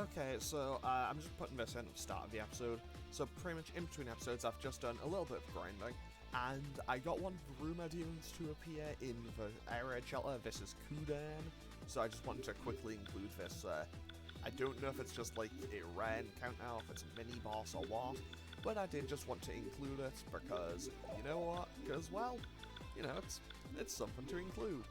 Okay, so I'm just putting this in at the start of the episode. So pretty much in between episodes, I've just done a little bit of grinding, and I got one of the rumour demons to appear in the air raid shelter. This is Kudan, so I just wanted to quickly include this. I don't know if it's just like a rare encounter, if it's a mini boss or what, but I did just want to include it because, you know what? Because, well, you know, it's something to include.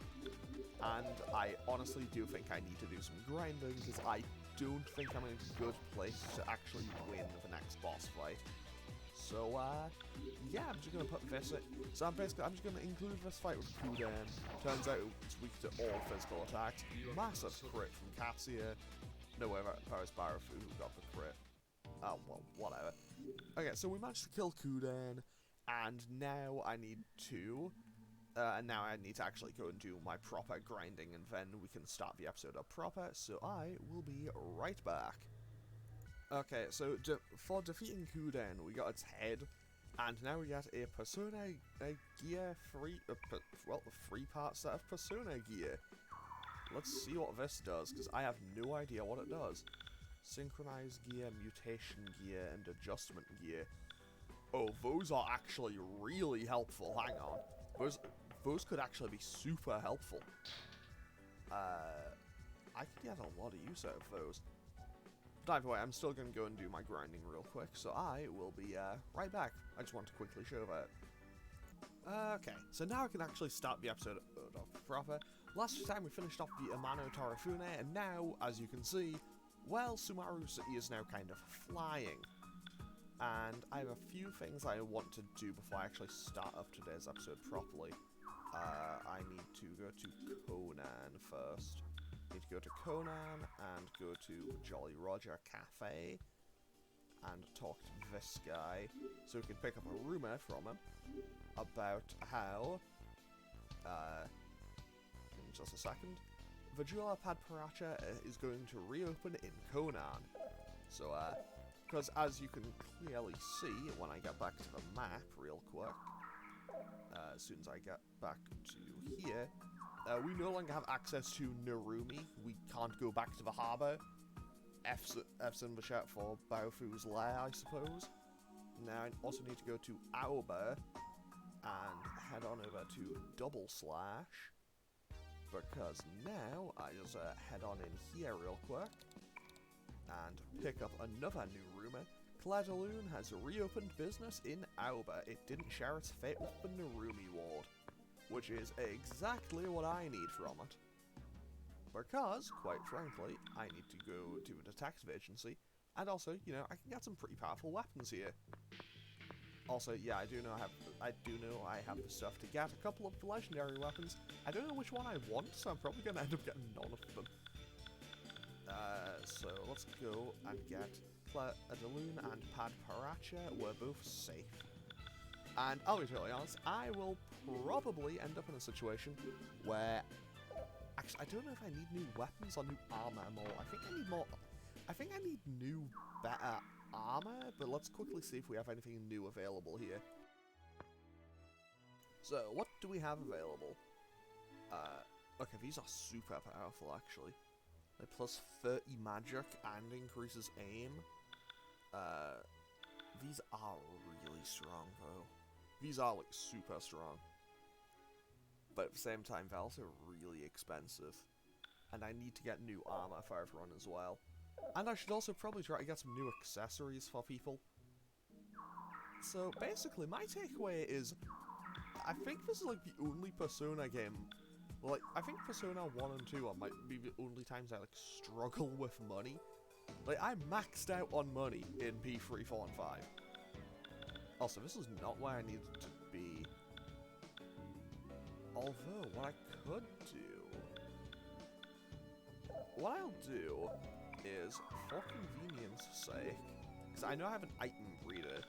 And I honestly do think I need to do some grinding, because I don't think I'm in a good place to actually win the next boss fight. So, yeah, I'm just going to put this in. So I'm just going to include this fight with Kudan. Turns out it's weak to all physical attacks. Massive crit from Katsuya. No, whatever, that was Barafu who got the crit. Oh, well, whatever. Okay, so we managed to kill Kudan, and now I need to... now I need to actually go and do my proper grinding, and then we can start the episode up proper, so I will be right back. Okay, so for defeating Kudan, we got its head, and now we get a Persona Gear free part set of Persona Gear. Let's see what this does, because I have no idea what it does. Synchronized Gear, Mutation Gear, and Adjustment Gear. Oh, those are actually really helpful. Hang on. Those could actually be super helpful. I could get a lot of use out of those. But either way, I'm still going to go and do my grinding real quick, so I will be right back. I just want to quickly show that. Okay, so now I can actually start the episode off proper. Last time we finished off the Amano Torifune, and now, as you can see, well, Sumaru City is now kind of flying. And I have a few things I want to do before I actually start up today's episode properly. I need to go to Conan first. I need to go to Conan and go to Jolly Roger Cafe and talk to this guy so we can pick up a rumour from him about how, in just a second, the Jeweler Pad Paracha is going to reopen in Conan. So, because as you can clearly see when I get back to the map real quick, as soon as I get back to here, we no longer have access to Narumi. We can't go back to the harbour. F's in the chat for Baofu's lair, I suppose. Now I also need to go to Aoba and head on over to Double Slash, because now I just head on in here real quick and pick up another new rumour. Claire de Lune has reopened business in Aoba. It didn't share its fate with the Narumi ward, which is exactly what I need from it. Because, quite frankly, I need to go to a detective agency, and also, you know, I can get some pretty powerful weapons here. Also, yeah, I do know I have the stuff to get a couple of legendary weapons. I don't know which one I want, so I'm probably going to end up getting none of them. So let's go and get Claire de Lune and Pad Paracha. We're both safe. And I'll be totally honest, I will probably end up in a situation where... Actually, I don't know if I need new weapons or new armor more. I think I need new, better armor, but let's quickly see if we have anything new available here. So, what do we have available? Okay, these are super powerful, actually. They're plus 30 magic and increases aim. These are really strong, though. These are, like, super strong. But at the same time, they're also really expensive. And I need to get new armor for everyone as well. And I should also probably try to get some new accessories for people. So, basically, my takeaway is... I think this is, like, the only Persona game... Like, I think Persona 1 and 2 might be the only times I, like, struggle with money. Like, I maxed out on money in P3, 4, and 5. Also, this is not where I needed to be. Although, what I could do... What I'll do is, for convenience sake, because I know I have an item reader,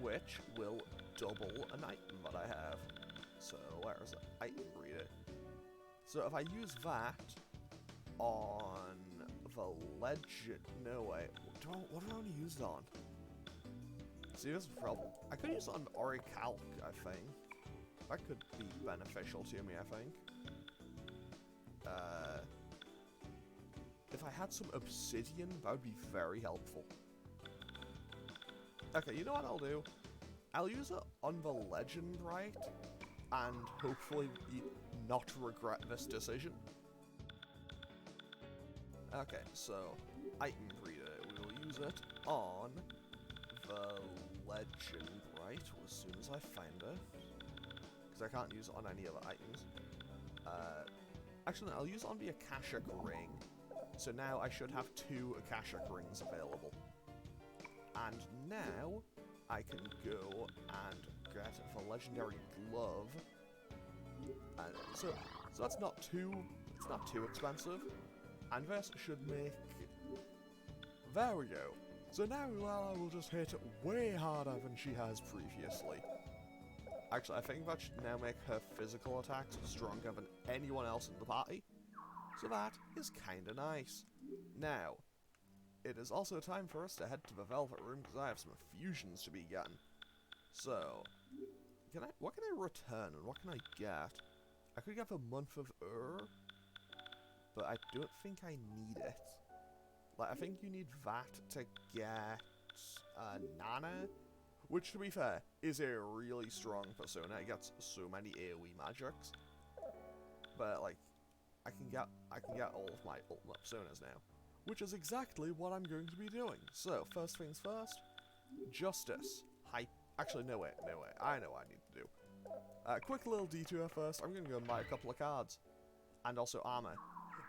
which will double an item that I have. So, where is it? Item reader. So, if I use that on the legend... No, wait. What do I want to use it on? See, this is the problem. I could use it on Orichalc, I think. That could be beneficial to me, I think. If if I had some obsidian, that would be very helpful. Okay, you know what I'll do? I'll use it on the legend, right? And hopefully not regret this decision. Okay, so item breeder, we will use it on the legend, right? As soon as I find it. Because I can't use it on any other items. Actually, no, I'll use it on the Akashic ring. So now I should have 2 Akashic rings available. And now I can go and get the legendary glove. And so that's not too, it's not too expensive. And this should make, there we go. So now Lala will just hit way harder than she has previously. Actually, I think that should now make her physical attacks stronger than anyone else in the party. So that is kinda nice. Now, it is also time for us to head to the Velvet Room because I have some fusions to be gotten. So, what can I return and what can I get? I could get the Month of but I don't think I need it. Like, I think you need that to get Nana, which, to be fair, is a really strong persona. It gets so many AoE magics. But, like, I can get all of my ultimate personas now, which is exactly what I'm going to be doing. So, first things first, Justice. Actually, no way, I know what I need to do. Quick little detour first, I'm going to go and buy a couple of cards. And also armor.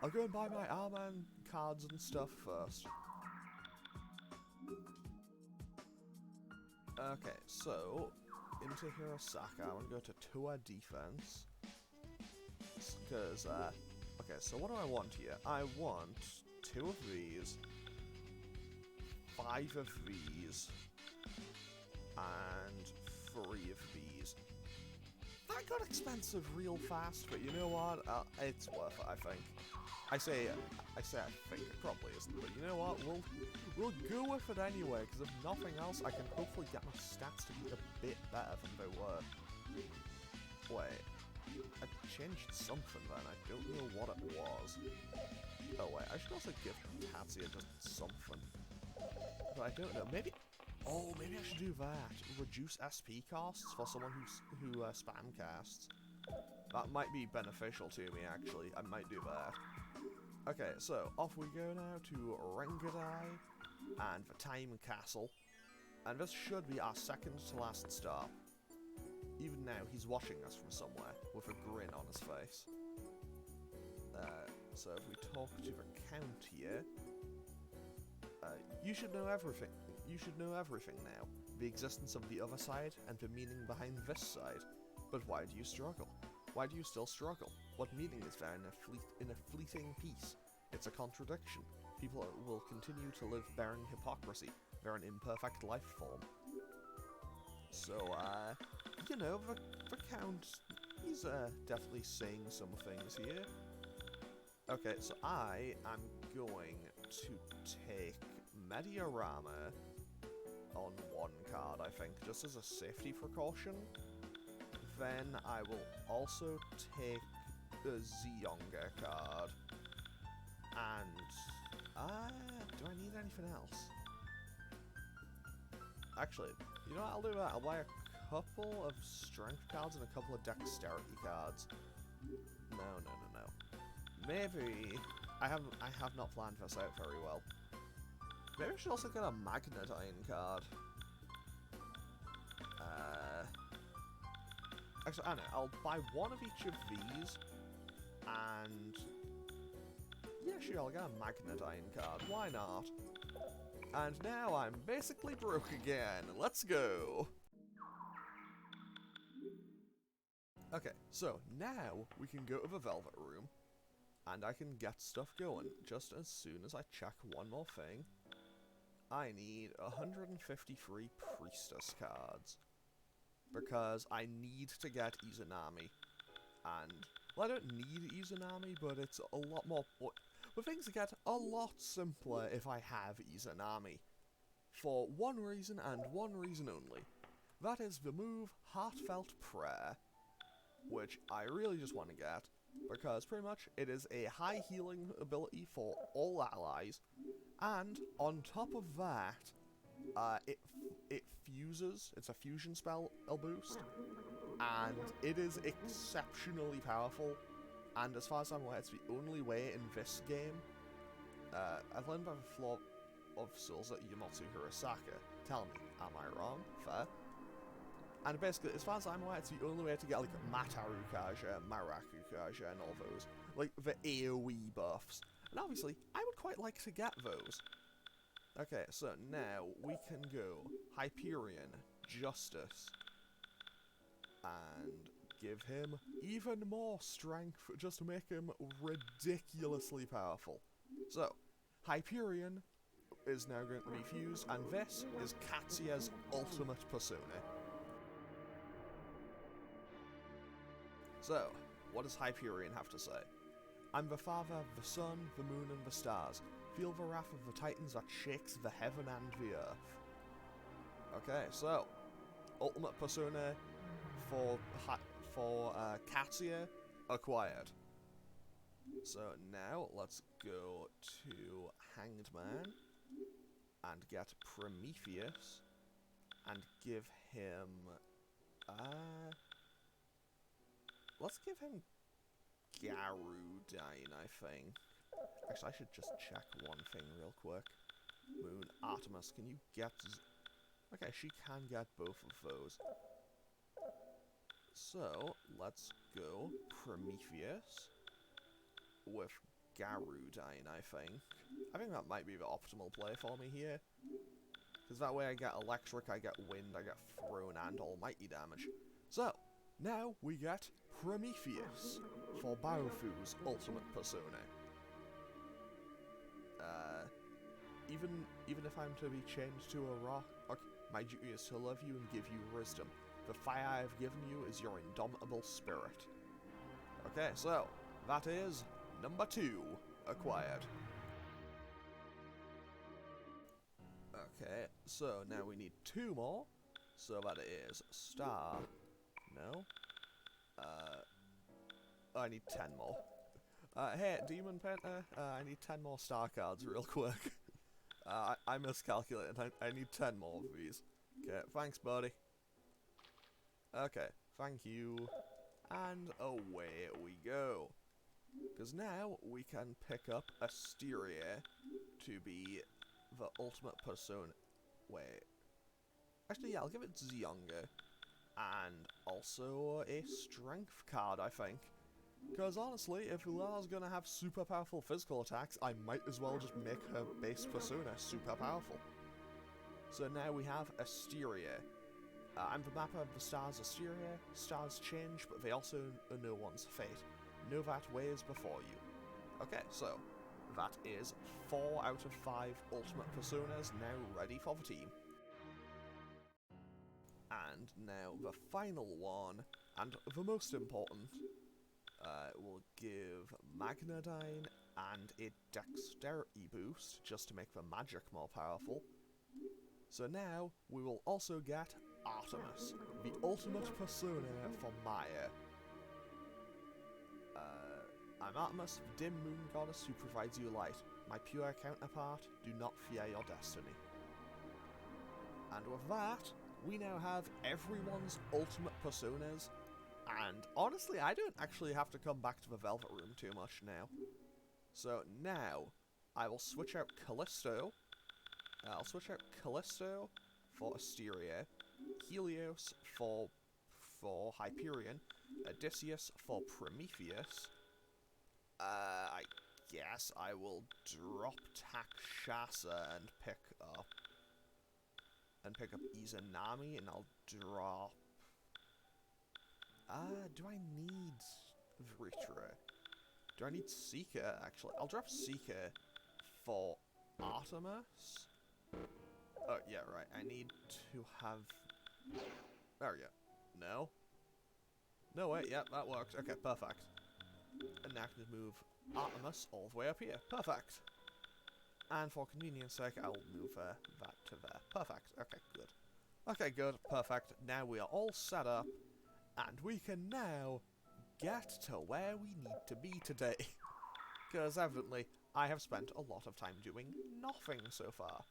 I'll go and buy my armor and cards and stuff first. Okay, so, into Hirosaka, I want to go to tour defense. Because, okay, so what do I want here? I want 2 of these, 5 of these, and 3 of these. That got expensive real fast, but you know what? It's worth it, I think. I say I think it probably isn't, but you know what? We'll go with it anyway, because if nothing else, I can hopefully get my stats to be a bit better than they were. Wait, I changed something then. I don't know what it was. Oh wait, I should also give Tatsuya just something. But I don't know. Maybe. Oh, maybe I should do that. Reduce SP costs for someone who spam casts. That might be beneficial to me, actually. I might do that. Okay, so off we go now to Rengadai and the Time Castle. And this should be our second to last stop. Even now, he's watching us from somewhere with a grin on his face. So if we talk to the Count here, you should know everything. You should know everything now. The existence of the other side and the meaning behind this side. But why do you struggle? Why do you still struggle? What meaning is there in a fleeting peace? It's a contradiction. People will continue to live bearing hypocrisy. They're an imperfect life form. So, you know, the Count, he's definitely saying some things here. Okay, so I am going to take Mediarama on 1 card, I think, just as a safety precaution. Then I will also take the Zionga card. And, do I need anything else? Actually, you know what, I'll do that. I'll buy a couple of strength cards and a couple of dexterity cards. No. Maybe, I have not planned this out very well. Maybe I should also get a Magnetine card. Actually, I don't know, I'll buy 1 of each of these, and yeah, sure, I'll get a Magnetine card, why not? And now I'm basically broke again, let's go! Okay, so now we can go to the Velvet Room, and I can get stuff going, just as soon as I check one more thing. I need 153 Priestess cards. Because I need to get Izanami. And, well, I don't need Izanami, but it's a lot more... But things get a lot simpler if I have Izanami. For one reason and one reason only. That is the move Heartfelt Prayer. Which I really just want to get. because pretty much it is a high healing ability for all allies, and on top of that, it fuses. It's a fusion spell boost, and it is exceptionally powerful. And as far as I'm aware, it's the only way in this game. I've learned about the flaw of souls at Yamotsu Hirosaka. Tell me, am I wrong? Fair. And basically, as far as I'm aware, it's the only way to get, like, Mataru Kaja, Maraku Kaja, and all those. Like, the AoE buffs. And obviously, I would quite like to get those. Okay, so now we can go Hyperion, Justice, and give him even more strength just to make him ridiculously powerful. So, Hyperion is now going to be fused, and this is Katsuya's ultimate persona. So, what does Hyperion have to say? I'm the father of the sun, the moon, and the stars. Feel the wrath of the titans that shakes the heaven and the earth. Okay, so, ultimate persona for Katsuya acquired. So now let's go to Hanged Man and get Prometheus and give him let's give him Garudine, I think. Actually, I should just check one thing real quick. Moon, Artemis, can you get... Okay, she can get both of those. So, let's go Prometheus with Garudine, I think. I think that might be the optimal play for me here. Because that way I get electric, I get wind, I get thrown, and almighty damage. So, now we get Prometheus for Baofu's ultimate persona. Even if I'm to be changed to a rock, my duty is to love you and give you wisdom. The fire I have given you is your indomitable spirit. Okay, so, that is number 2 acquired. Okay, so now we need 2 more. So that is Star. No. I need 10 more. Hey, Demon Painter, I need 10 more star cards real quick. I miscalculated. I need 10 more of these. Okay, thanks, buddy. Okay, thank you. And away we go. Because now we can pick up Asteria to be the ultimate persona. Wait. Actually, yeah, I'll give it Zionga. And also a strength card, I think. Because honestly, if Ulala's gonna have super powerful physical attacks, I might as well just make her base persona super powerful. So now we have Asteria. I'm the mapper of the stars Asteria. Stars change, but they also know one's fate. Know that way is before you. Okay, so that is 4 out of 5 ultimate personas now ready for the team. And now the final one, and the most important, we'll give Magnadyne and a dexterity boost, just to make the magic more powerful. So now, we will also get Artemis, the ultimate persona for Maya. I'm Artemis, the dim moon goddess who provides you light. My pure counterpart, do not fear your destiny. And with that, we now have everyone's ultimate personas, and honestly, I don't actually have to come back to the Velvet Room too much now. So now, I will switch out Callisto. I'll switch out Callisto for Asteria, Helios for Hyperion, Odysseus for Prometheus. I guess I will drop Takshasa and pick up Izanami, and I'll drop... do I need Vritra? Do I need Seeker, actually? I'll drop Seeker for Artemis. Oh, yeah, right. I need to have... There we go. No? No, wait, yeah, that works. Okay, perfect. And now I can just move Artemis all the way up here. Perfect. And for convenience sake, I'll move that to there. Perfect. Okay, good. Okay, good. Perfect. Now we are all set up, and we can now get to where we need to be today. Because evidently, I have spent a lot of time doing nothing so far.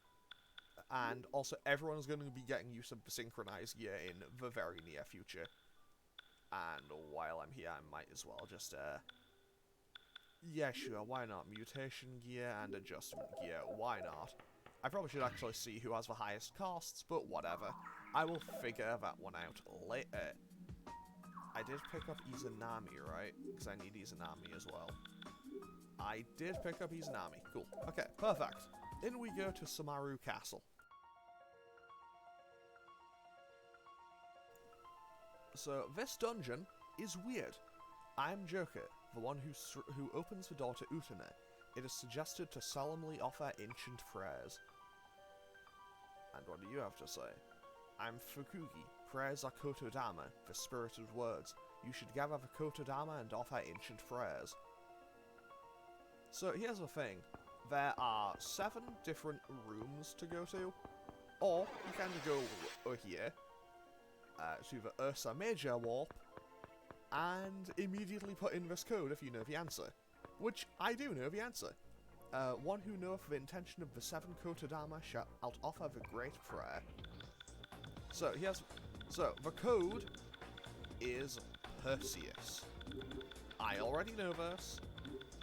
And also, everyone's going to be getting used to synchronized gear in the very near future. And while I'm here, I might as well just, yeah, sure, why not? Mutation gear and adjustment gear, why not? I probably should actually see who has the highest costs, but whatever. I will figure that one out later. I did pick up Izanami, right? Because I need Izanami as well. I did pick up Izanami. Cool. Okay, perfect. In we go to Sumaru Castle. So, this dungeon is weird. I'm Joker, the one who opens the door to Utena. It is suggested to solemnly offer ancient prayers. And what do you have to say? I'm Fukugi. Prayers are Kotodama, the spirited words. You should gather the Kotodama and offer ancient prayers. So here's the thing. There are 7 different rooms to go to. Or you can go over here to the Ursa Major Warp and immediately put in this code if you know the answer. Which I do know the answer. One who knoweth the intention of the 7 Kotodama shall offer the great prayer. So the code is Perseus. I already know this.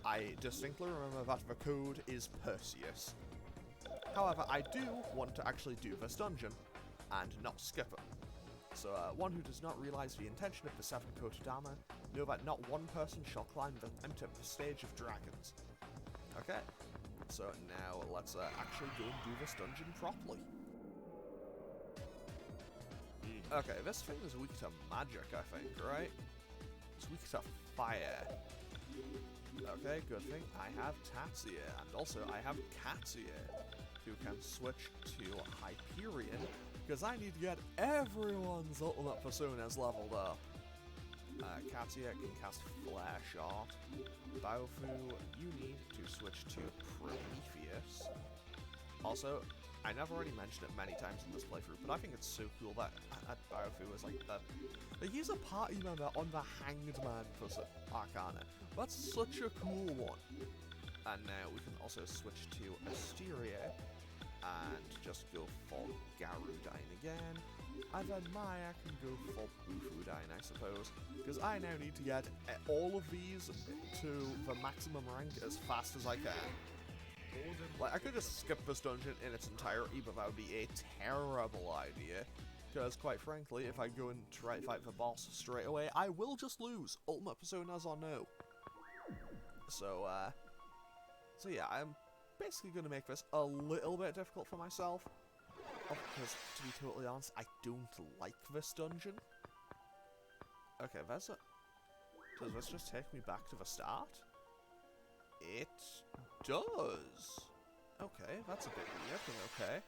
I distinctly remember that the code is Perseus. However, I do want to actually do this dungeon and not skip it. So, one who does not realize the intention of the 7 Kotodama, know that not one person shall enter the stage of dragons. Okay, so now let's actually go and do this dungeon properly. Okay, this thing is weak to magic, I think, right? It's weak to fire. Okay, good thing I have Tatsuya, and also I have Katsuya, who can switch to Hyperion, because I need to get everyone's ultimate personas leveled up. Katsuya can cast Flare Shot. Baofu, you need to switch to Prometheus. Also, I never already mentioned it many times in this playthrough, but I think it's so cool that Baofu is like he's a party member on the Hanged Man Arcana. That's such a cool one. And now we can also switch to Asteria and just go for Garudine again. And then Maya can go for Bufudine, I suppose. Because I now need to get all of these to the maximum rank as fast as I can. Like, I could just skip this dungeon in its entirety, but that would be a terrible idea. Because, quite frankly, if I go and try to fight the boss straight away, I will just lose, ultimate personas or no. So yeah, I'm basically going to make this a little bit difficult for myself. Because, to be totally honest, I don't like this dungeon. Okay, does this just take me back to the start? It does. Okay, that's a bit weird, but okay.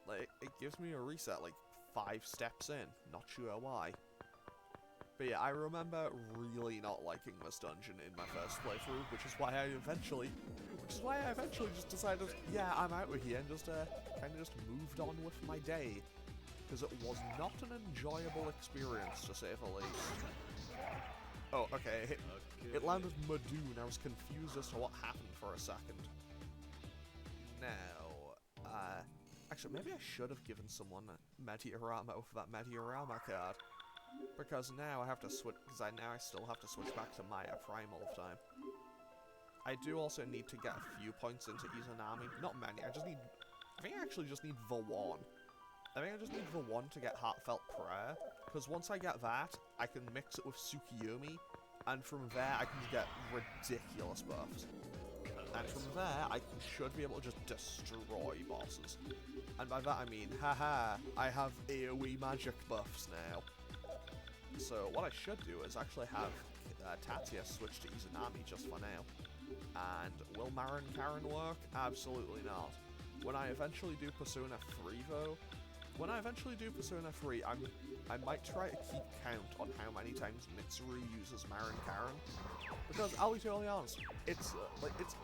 Like, it gives me a reset, like, 5 steps in. Not sure why. But yeah, I remember really not liking this dungeon in my first playthrough, which is why I eventually just decided, yeah, I'm out of here, and just, kind of just moved on with my day. Because it was not an enjoyable experience, to say the least. Oh, okay, it landed Madoon. I was confused as to what happened for a second. Now, actually, maybe I should have given someone Meteorama with that Meteorama card. Because now I have to switch, because now I still have to switch back to Maya Prime all the time. I do also need to get a few points into Izanami. Not many, I think I actually just need the one. I think I just need the one to get Heartfelt Prayer, because once I get that, I can mix it with Tsukiyomi, and from there I can get ridiculous buffs. And from there, I should be able to just destroy bosses. And by that I mean, haha, I have AoE magic buffs now. So what I should do is actually have Tatsuya switch to Izanami just for now. And will Marin Karen work? Absolutely not. When I eventually do Persona 3 though, I might try to keep count on how many times Mitsuru uses Marin Karen. Because I'll be totally honest, it's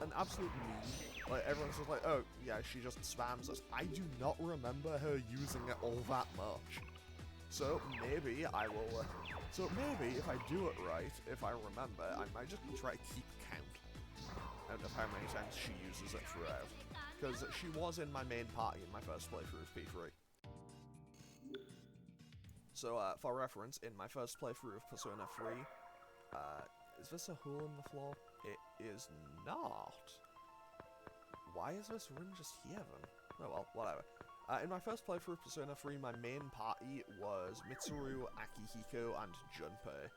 an absolute meme. Like, everyone's just like, oh yeah, she just spams us. I do not remember her using it all that much. So maybe I will, so maybe if I do it right, if I remember, I might just try to keep count out of how many times she uses it throughout. Because she was in my main party in my first playthrough of P3. So, for reference, in my first playthrough of Persona 3, is this a hole in the floor? It is not. Why is this room just here then? Oh well, whatever. In my first playthrough of Persona 3, my main party was Mitsuru, Akihiko, and Junpei.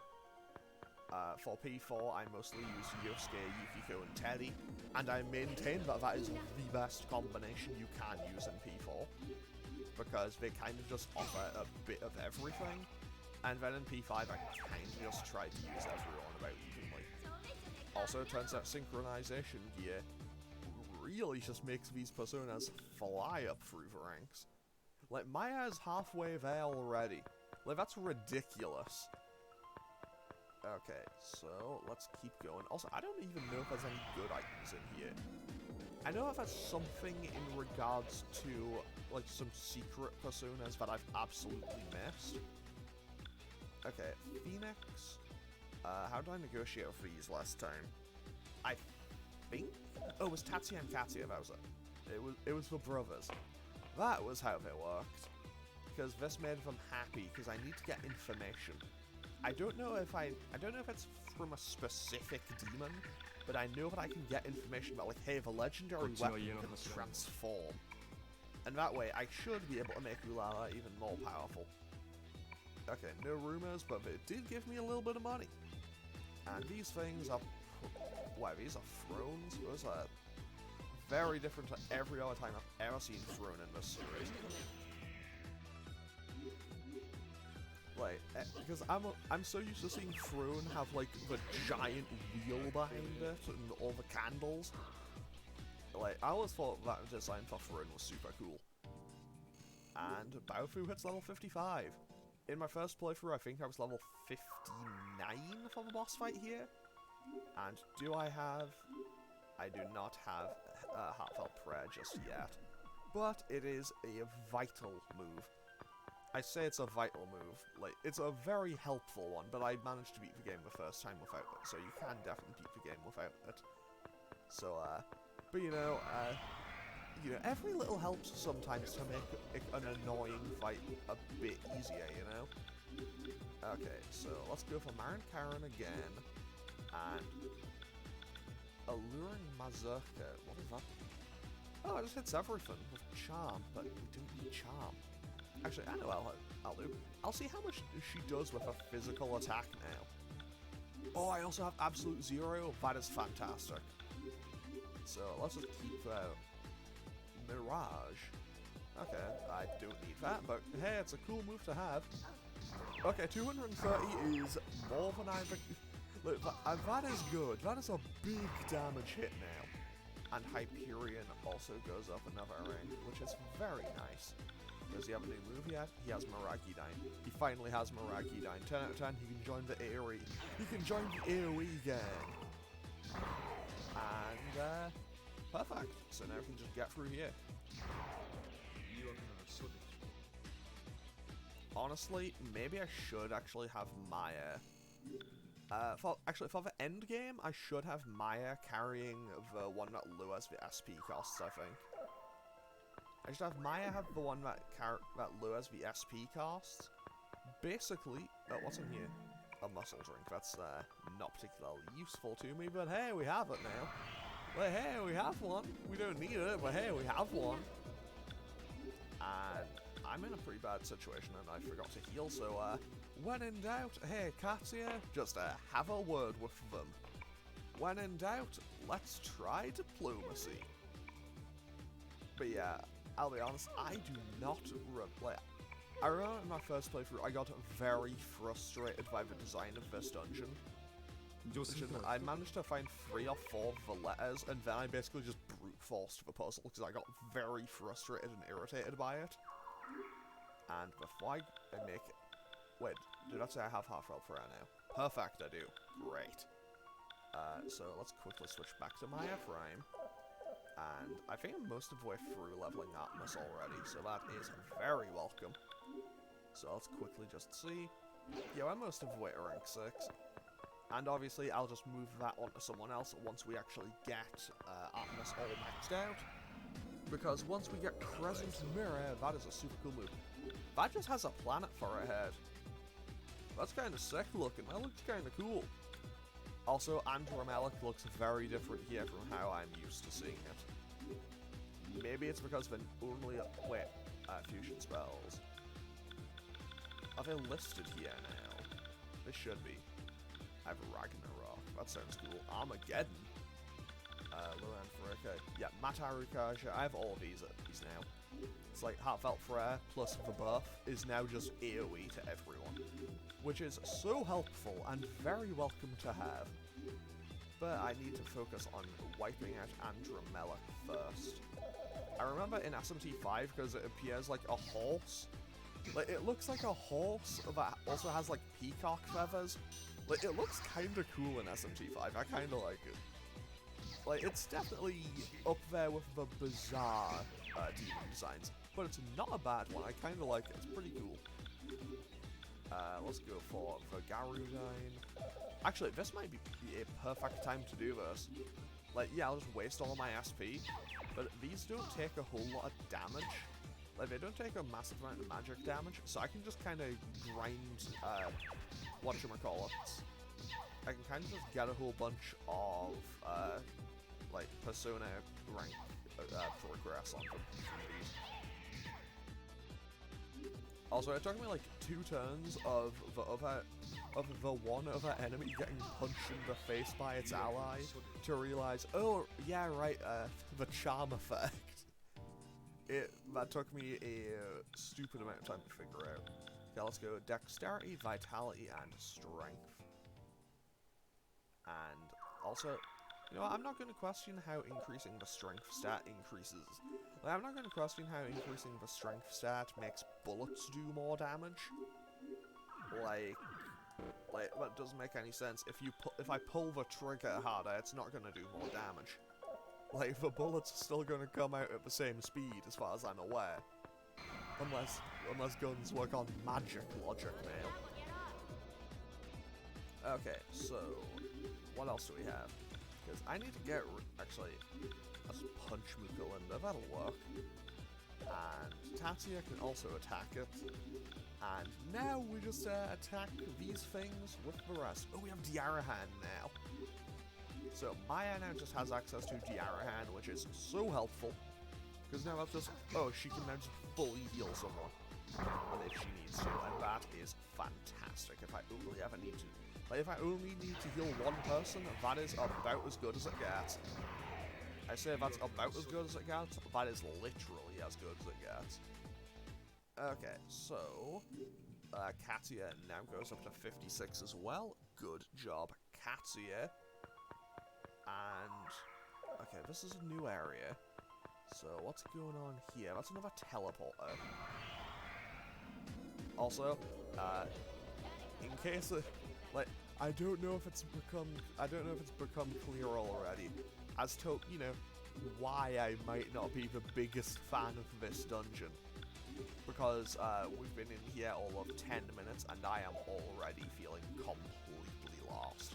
For P4, I mostly used Yosuke, Yukiko, and Teddy, and I maintain that that is the best combination you can use in P4, because they kind of just offer a bit of everything, and then in P5 I kind of just tried to use everyone about evenly. Also, it turns out synchronization gear really just makes these personas fly up through the ranks. Like, Maya's halfway there already. Like, that's ridiculous. Okay, so let's keep going. Also, I don't even know if there's any good items in here. I know if there's something in regards to, like, some secret personas that I've absolutely missed. Okay, Phoenix. How did I negotiate with these last time? I think... Oh, it was Tatsuya and Katsuya, that was it. It was the brothers. That was how they worked. Because this made them happy, because I need to get information. I don't know if it's from a specific demon, but I know that I can get information about, like, hey, the legendary weapon can transform. And that way, I should be able to make Ulala even more powerful. Okay, no rumors, but it did give me a little bit of money. And these things are... Wow, these are thrones? Those are very different to every other time I've ever seen throne in this series. Like, because I'm so used to seeing Throne have, like, the giant wheel behind it and all the candles. Like, I always thought that design for Throne was super cool. And Baofu hits level 55. In my first playthrough, I think I was level 59 for the boss fight here. And do I have... I do not have Heartfelt Prayer just yet. But it is a vital move. I say it's a vital move. Like, it's a very helpful one, but I managed to beat the game the first time without it, so you can definitely beat the game without it. So, but you know, every little helps sometimes to make an annoying fight a bit easier, you know? Okay, so let's go for Marin Karen again, and Alluring Mazurka. What is that? Oh, it just hits everything with Charm, but we don't need Charm. Actually, I know I'll do. I'll see how much she does with a physical attack now. Oh, I also have Absolute Zero. That is fantastic. So let's just keep Mirage. Okay, I don't need that, but hey, it's a cool move to have. Okay, 230 is more than I've... Look, that is good. That is a big damage hit now. And Hyperion also goes up another rank, which is very nice. Does he have a new move yet? He has Maragidine. He finally has Maragidine. 10 out of 10, he can join the AoE. He can join the AoE gang. And, perfect. So now we can just get through here. Honestly, maybe I should actually have Maya. For the end game, I should have Maya carrying the one that lowers the SP costs, I think. I should have Maya have the one that lowers the SP costs. Basically, what's in here? A muscle drink. That's not particularly useful to me, but hey, we have it now. Well, hey, we have one. We don't need it, but hey, we have one. And I'm in a pretty bad situation, and I forgot to heal, so when in doubt, hey, Katsuya, just have a word with them. When in doubt, let's try diplomacy. But yeah, I'll be honest, I do not like. I remember in my first playthrough, I got very frustrated by the design of this dungeon. I managed to find 3 or 4 of the letters, and then I basically just brute forced the puzzle because I got very frustrated and irritated by it. And before I make it, wait, did I say I have Heartfelt Prayer now? Perfect, I do. Great. So let's quickly switch back to Maya Prime. And I think I'm most of the way through leveling Artemis already, so that is very welcome. So let's quickly just see. Yeah, we're most of the way to rank 6. And obviously, I'll just move that onto someone else once we actually get Artemis all maxed out. Because once we get Crescent Mirror, that is a super cool move. That just has a planet for a head. That's kind of sick looking. That looks kind of cool. Also, Andromelic looks very different here from how I'm used to seeing it. Maybe it's because the only... fusion spells. Are they listed here now? They should be. I have Ragnarok. That sounds cool. Armageddon. Luan Farika. Yeah, Matarukaja. I have all of these now. It's like Heartfelt Prayer plus the buff is now just AoE to everyone. Which is so helpful and very welcome to have. But I need to focus on wiping out Andromelic first. I remember in SMT5 because it appears like a horse. Like, it looks like a horse that also has like peacock feathers. Like, it looks kinda cool in SMT5, I kinda like it. Like, it's definitely up there with the bizarre demon designs, but it's not a bad one, I kinda like it, it's pretty cool. Let's go for the Garudine. Actually, this might be a perfect time to do this. Like, yeah, I'll just waste all my SP, but these don't take a whole lot of damage. Like, they don't take a massive amount of magic damage, so I can just kind of grind, whatchamacallits. I can kind of just get a whole bunch of, like, Persona rank progress on them. Also, it took me, like, 2 turns of the one other enemy getting punched in the face by its ally to realize, oh, yeah, right, the charm effect. That took me a stupid amount of time to figure out. Okay, let's go Dexterity, Vitality, and Strength. And also, you know what, I'm not going to question how increasing the Strength stat increases. Like, I'm not going to question how increasing the Strength stat makes bullets do more damage. Like that doesn't make any sense. If I pull the trigger harder, it's not going to do more damage. Like, the bullets are still going to come out at the same speed, as far as I'm aware. Unless guns work on magic logic now. Okay, so... what else do we have? Because I need to get... actually, let's punch Mukalinda, that'll work. And Tatsuya can also attack it. And now we just attack these things with the rest. Oh, we have Diarahan now. So Maya now just has access to Diarahan, which is so helpful. Because now I've just... oh, she can now just fully heal someone. And if she needs to, and that is fantastic if I only ever need to. Like, if I only need to heal one person, that is about as good as it gets. I say that's about as good as it gets, that is literally as good as it gets. Okay, so... Katya now goes up to 56 as well. Good job, Katya. And... okay, this is a new area. So, what's going on here? That's another teleporter. Also, in case of, like, I don't know if it's become clear already as to, you know, why I might not be the biggest fan of this dungeon. Because, we've been in here all of 10 minutes and I am already feeling completely lost.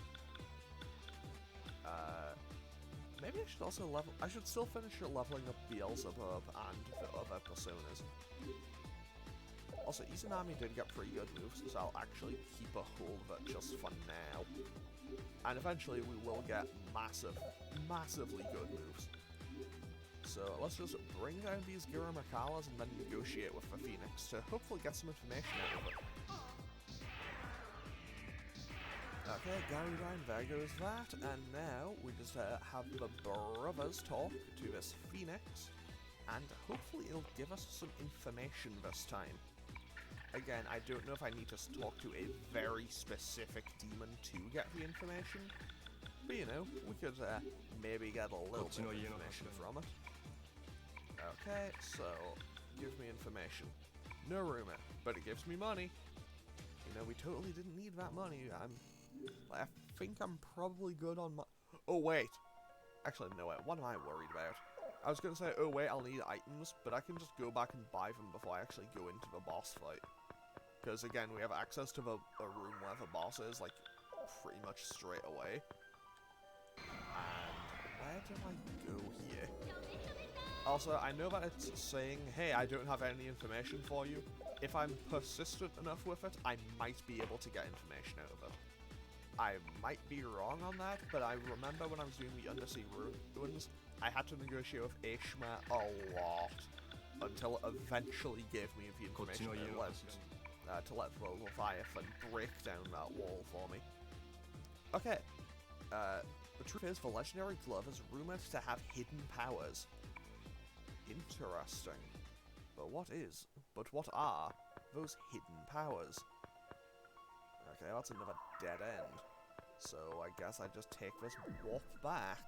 Maybe I should also I should still finish leveling up Beelzebub and the other personas. Also, Izanami did get pretty good moves, so I'll actually keep a hold of it just for now. And eventually we will get massively good moves. So let's just bring down these Giramakalas and then negotiate with the Phoenix to hopefully get some information out of it. Okay, Garudine, there goes that, and now we just have the brothers talk to this Phoenix, and hopefully it'll give us some information this time. Again, I don't know if I need to talk to a very specific demon to get the information, but you know, we could maybe get a little bit of information from it. Okay, so, give me information. No rumor, but it gives me money. You know, we totally didn't need that money. I think I'm probably good on my... oh, wait. Actually, no, wait. What am I worried about? I was going to say, oh, wait, I'll need items, but I can just go back and buy them before I actually go into the boss fight. because again, we have access to a room where the boss is, like, pretty much straight away. And where do I go here? Also, I know that it's saying, hey, I don't have any information for you. If I'm persistent enough with it, I might be able to get information out of it. I might be wrong on that, but I remember when I was doing the Undersea Ruins, I had to negotiate with Ishma a lot, until it eventually gave me the information to let the Leviathan break down that wall for me. Okay, the truth is, the legendary glove is rumoured to have hidden powers. Interesting. But what are those hidden powers? Okay, that's another dead end. So I guess I just take this warp back.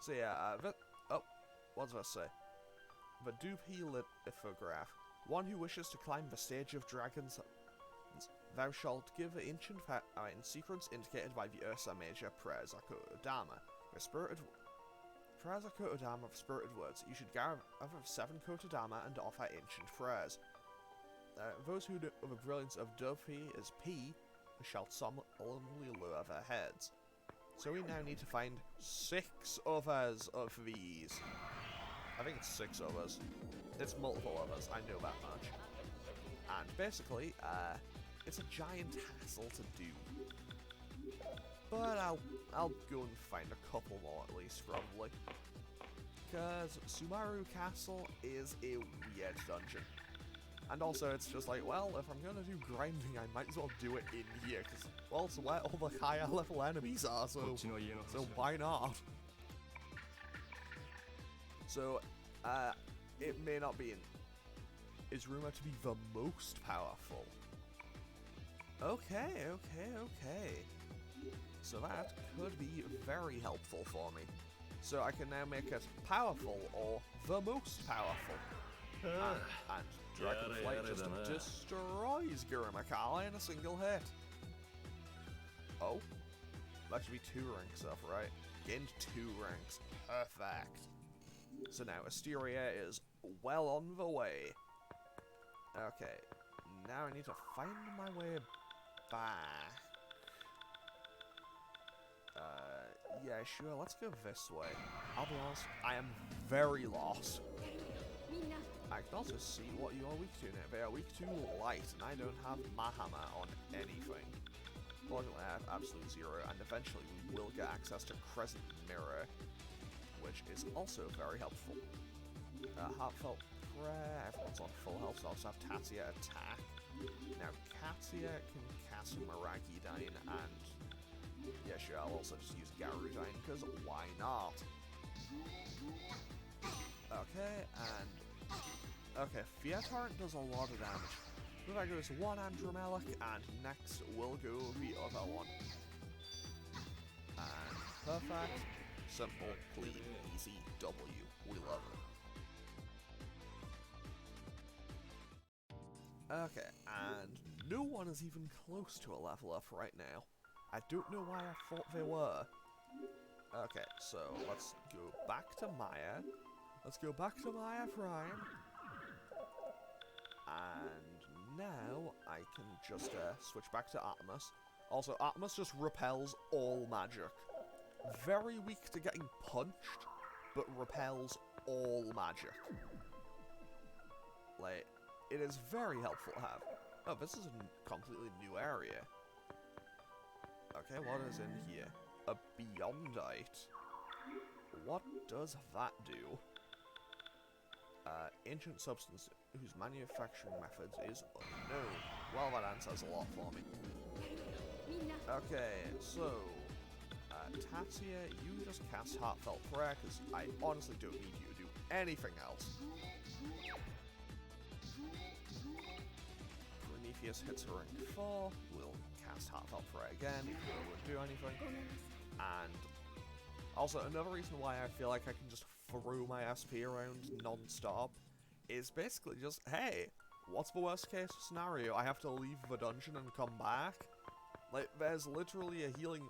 So yeah, what does that say? The Dupi lithograph. One who wishes to climb the stage of dragons, thou shalt give the ancient in sequence indicated by the Ursa Major Prayers Kodama. The spirited prayers Kodama of spirited words. You should gather 7 Kodama and offer ancient prayers. Those who know the brilliance of Dupi is P shall solemnly lower their heads. So we now need to find 6 others of these. I think it's 6 others. It's multiple others, I know that much. And basically, it's a giant hassle to do. But I'll go and find a couple more at least, probably. Because Sumaru Castle is a weird dungeon. And also, it's just like, well, if I'm gonna do grinding, I might as well do it in here, because, well, it's where all the higher level enemies are, so why not? So, it may not be is rumored to be the most powerful. Okay. So that could be very helpful for me. So I can now make it powerful, or the most powerful. And Dragonflight just destroys Gurimakala in a single hit. Oh, that should be 2 ranks up, right? Gained 2 ranks. Perfect. So now Asteria is well on the way. Okay, now I need to find my way back. Yeah, sure, let's go this way. I'll be honest, I am very lost. I can also see what you are weak to now. They are weak to light, and I don't have Mahama on anything. Fortunately, I have absolute 0, and eventually we will get access to Crescent Mirror, which is also very helpful. Heartfelt Prayer, everyone's on full health, so I also have Tatia attack. Now, Katia can cast Maragidyne, and yeah, sure, I'll also just use Garudyne, because why not? Okay, and okay, Fear Torrent does a lot of damage. So that goes 1 Andromelic, and next will go the other one. And perfect, simple, clean, easy, W. We love it. Okay, and no one is even close to a level up right now. I don't know why I thought they were. Okay, so let's go back to Maya. Let's go back to Maya Prime. And now I can just switch back to Artemis. Also, Artemis just repels all magic. Very weak to getting punched, but repels all magic. Like, it is very helpful to have. Oh, this is a completely new area. Okay, what is in here? A Beyondite. What does that do? Ancient substance whose manufacturing methods is unknown. Well, that answers a lot for me. Okay, so Tatia, you just cast Heartfelt Prayer, because I honestly don't need you to do anything else. Prometheus hits her rank 4, we'll cast Heartfelt Prayer again, even though it won't do anything. And also, another reason why I feel like I can just throw my SP around non-stop is basically just, hey, what's the worst case scenario? I have to leave the dungeon and come back? Like, there's literally a healing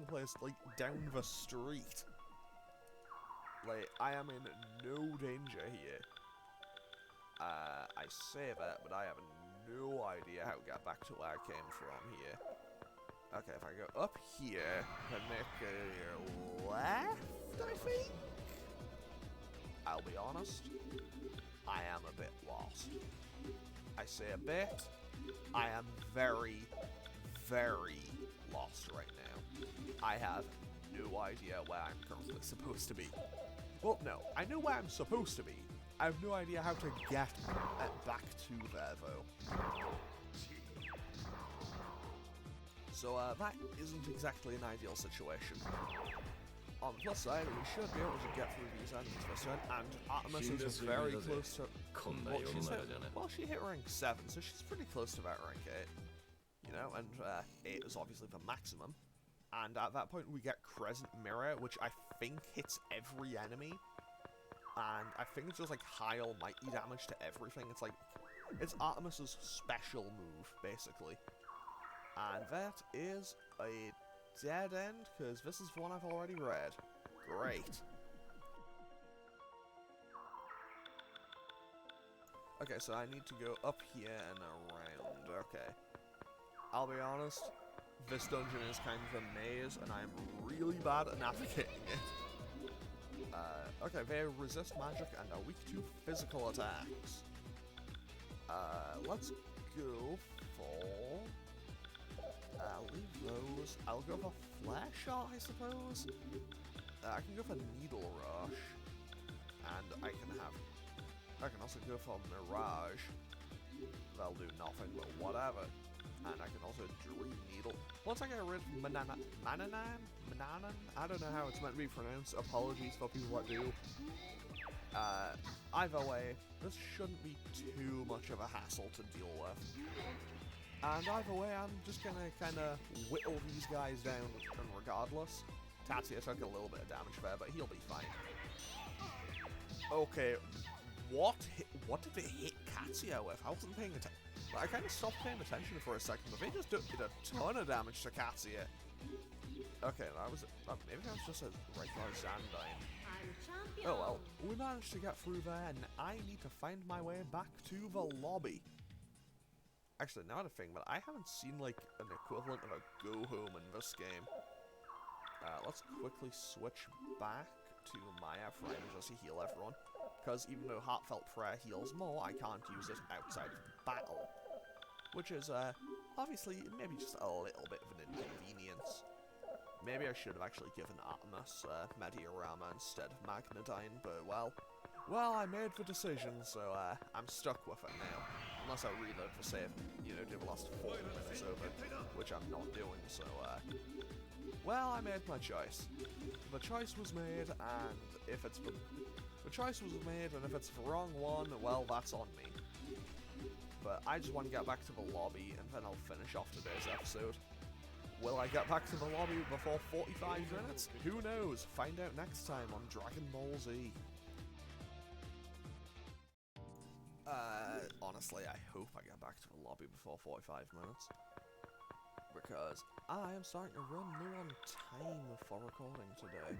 place, like, down the street. Like, I am in no danger here. I say that, but I have no idea how to get back to where I came from here. Okay, if I go up here, and make a left, I think? I'll be honest, I am a bit lost. I say a bit, I am very, very lost right now. I have no idea where I'm currently supposed to be. Well, no, I know where I'm supposed to be. I have no idea how to get back to there, though. So, that isn't exactly an ideal situation. On the plus side, we should be able to get through these enemies this turn, and Artemis is very close to... Well, she hit rank 7, so she's pretty close to that rank 8. You know, and 8 is obviously the maximum. And at that point, we get Crescent Mirror, which I think hits every enemy. And I think it's just like high almighty damage to everything. It's like, it's Artemis's special move, basically. And that is a dead end, because this is one I've already read. Great. Okay, so I need to go up here and around. Okay. I'll be honest, this dungeon is kind of a maze, and I'm really bad at navigating it. Okay, they resist magic and are weak to physical attacks. Let's go for... I'll leave those. I'll go for Flare Shot, I suppose. I can go for Needle Rush. And I can also go for Mirage. They'll do nothing, but whatever. And I can also Dream Needle. Once I get rid of Mananan? I don't know how it's meant to be pronounced. Apologies for people that do. Either way, this shouldn't be too much of a hassle to deal with. And either way, I'm just gonna kinda whittle these guys down regardless. Tatsuya took a little bit of damage there, but he'll be fine. Okay, what did it hit Katsuya with? I wasn't paying attention. I kind of stopped paying attention for a second, but they just did a ton of damage to Katsuya. Okay, maybe that was just a regular Zandine. Oh well, we managed to get through there, and I need to find my way back to the lobby. Actually, now the thing, but I haven't seen like an equivalent of a go home in this game. Let's quickly switch back to Maya Frame just to heal everyone. Because even though Heartfelt Prayer heals more, I can't use it outside of battle. Which is, obviously, maybe just a little bit of an inconvenience. Maybe I should have actually given Artemis Mediorama instead of Magnedyne, but well, I made the decision, so I'm stuck with it now. Unless I reload the save, you know, do the last 4 minutes over, which I'm not doing, so well, I made my choice. The choice was made, and if it's the choice was made, and if it's the wrong one, well, that's on me. But I just want to get back to the lobby, and then I'll finish off today's episode. Will I get back to the lobby before 45 minutes? Who knows? Find out next time on Dragon Ball Z. Honestly, I hope I get back to the lobby before 45 minutes. Because I am starting to run low on time for recording today.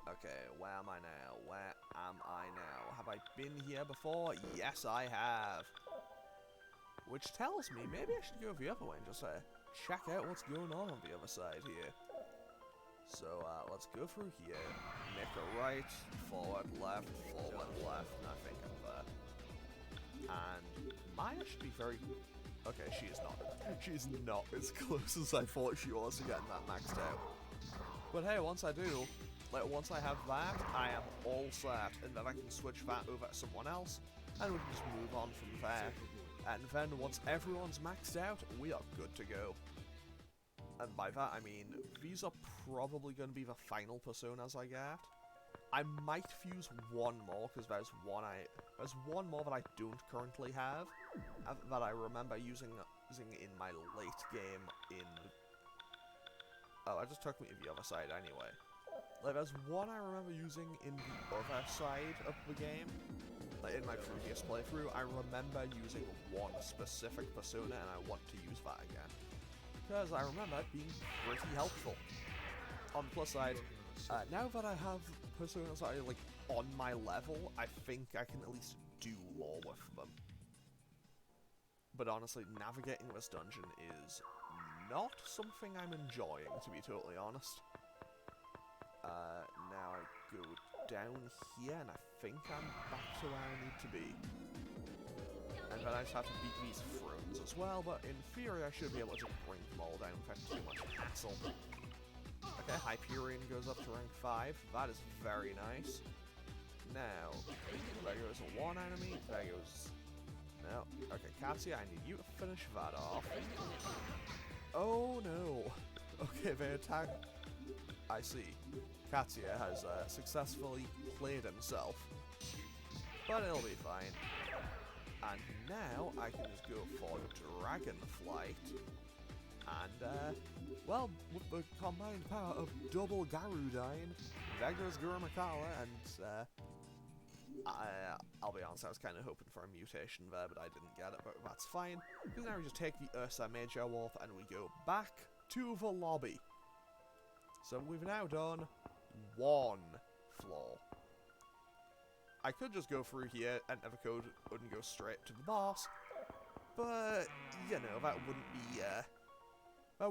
Okay, where am I now? Where am I now? Have I been here before? Yes, I have. Which tells me maybe I should go the other way and just check out what's going on the other side here. So, let's go through here. Make a right, forward, left, and I think I'm there. And Maya should be very... Okay, she is not. She's not as close as I thought she was to getting that maxed out. But hey, once I do, like once I have that, I am all set, and then I can switch that over to someone else, and we can just move on from there. And then once everyone's maxed out, we are good to go. And by that I mean, these are probably going to be the final personas I get. I might fuse one more, because there's one more that I don't currently have, that I remember using in my late game in... Oh, that just took me to the other side anyway. Like, there's one I remember using in the other side of the game. Like, in my previous playthrough, I remember using one specific persona, and I want to use that again. Because I remember it being pretty helpful. On the plus side, now that I have personas that are, like, on my level, I think I can at least do more with them. but honestly, navigating this dungeon is not something I'm enjoying, to be totally honest. Now I go down here, and I think I'm back to where I need to be. And then I just have to beat these thrones as well, but in theory I should be able to just bring them all down without too much hassle. Okay, Hyperion goes up to rank 5. That is very nice. Now, there goes one enemy. There goes... No. Okay, Katia, I need you to finish that off. Oh no. Okay, they attack... I see. Katia has successfully played himself. But it'll be fine. And now I can just go for Dragon Flight. And, well, with the combined power of double Garudine, there goes Gurumakala, and, I'll be honest, I was kind of hoping for a mutation there, but I didn't get it, but that's fine. Because now we just take the Ursa Major Wolf, and we go back to the lobby. So we've now done one floor. I could just go through here, enter the code, and go straight to the boss, but, you know, that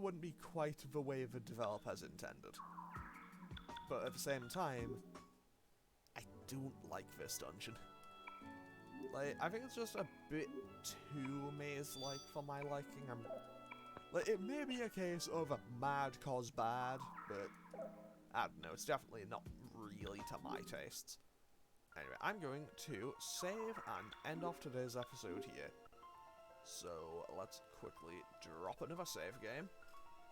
wouldn't be quite the way the developers intended. But at the same time, I don't like this dungeon. Like, I think it's just a bit too maze-like for my liking. Like, it may be a case of a mad cause bad, but I don't know, it's definitely not really to my tastes. Anyway, I'm going to save and end off today's episode here. So, let's quickly drop another save game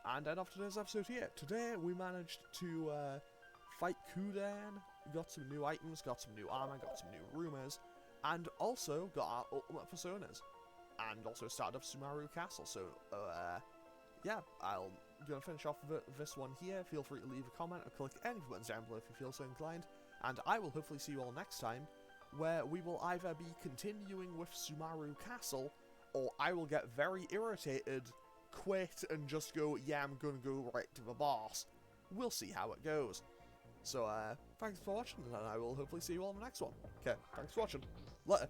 and end off today's episode here. Today, we managed to fight Kudan, got some new items, got some new armor, got some new rumors, and also got our ultimate personas. And also started off Sumaru Castle, so, yeah, I'm going to finish off this one here. Feel free to leave a comment or click any buttons down below if you feel so inclined. And I will hopefully see you all next time, where we will either be continuing with Sumaru Castle, or I will get very irritated, quit, and just go, yeah, I'm gonna go right to the boss. We'll see how it goes. So, thanks for watching, and I will hopefully see you all in the next one. Okay, thanks for watching. Later.